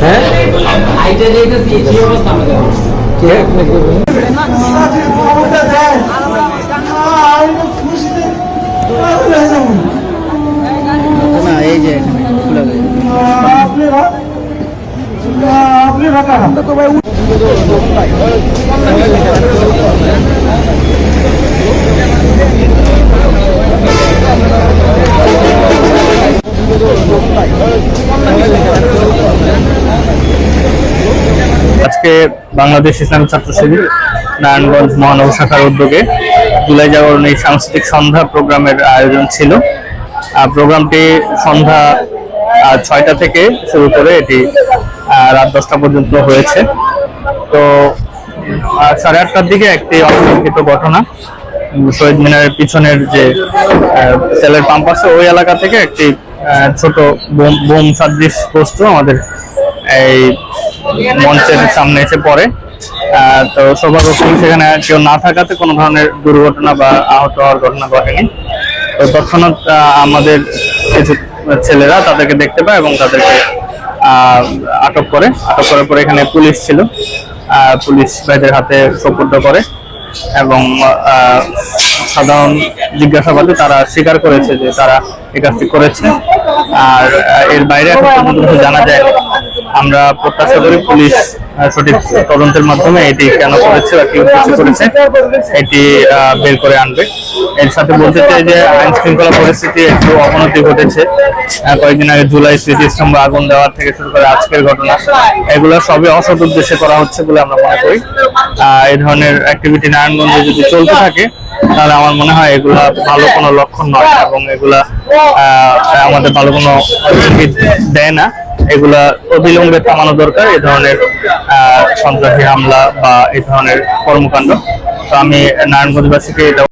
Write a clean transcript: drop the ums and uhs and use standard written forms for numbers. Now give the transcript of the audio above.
হ্যাঁ না এই যে আজকে বাংলাদেশ ইসলামী ছাত্র শিবির নারায়ণগঞ্জ মহানগর শাখার উদ্যোগে জুলাই জাগরণী সাংস্কৃতিক সন্ধ্যা প্রোগ্রামের আয়োজন ছিল। প্রোগ্রামটি সন্ধ্যা 6টা থেকে শুরু করে এটি রাত 10টা পর্যন্ত হয়েছে। তো 8:30টার দিকে একটি অতর্কিত ঘটনা, শহীদ মিনারের পিছনের যে তেলের পাম্প আছে ওই এলাকা থেকে একটি ছোট বোম সদৃশ বস্তু আমাদের এই মঞ্চের সামনে এসে পড়ে। তো সৌভাগ্যক্রমে সেখানে কেউ না থাকাতে কোনো ধরনের দুর্ঘটনা বা আহত হওয়ার ঘটনা ঘটেনি। তো তৎক্ষণাৎ আমাদের কিছু ছেলেরা তাদেরকে দেখতে পায় এবং তাদেরকে আটক করার পরে এখানে পুলিশ ছিল, পুলিশ ভাইদের হাতে সোপর্দ করে এবং সাধারণ জিজ্ঞাসাবাদে তারা স্বীকার করেছে যে তারা এই কাজটি করেছে। আর এর বাইরে এখন পর্যন্ত কিছু জানা যায়। আমরা প্রত্যাশা করি পুলিশ সঠিক তদন্তের মাধ্যমে এটি কেন করেছে বা কি উদ্দেশ্যে করেছে এটি বের করে আনবে। এর সাথে বলতে চাই যে আইন শৃঙ্খলা পরিস্থিতি একটু অবনতি ঘটেছে। কয়েকদিন আগে জুলাই স্মৃতিস্তম্ভ আগুন দেওয়ার থেকে শুরু করে আজকের ঘটনা, এগুলো সবই অসৎ উদ্দেশ্যে করা হচ্ছে বলে আমরা মনে করি। এই ধরনের অ্যাক্টিভিটি নারায়ণগঞ্জে যদি চলতে থাকে তাহলে আমার মনে হয় এগুলা ভালো কোনো লক্ষণ নয় এবং এগুলা আমাদের ভালো কোনো ইঙ্গিত দেয় না। এগুলা অবিলম্বে থামানো দরকার, এই ধরনের সন্ত্রাসী হামলা বা এই ধরনের কর্মকাণ্ড। তো আমি নারায়ণগঞ্জবাসীকে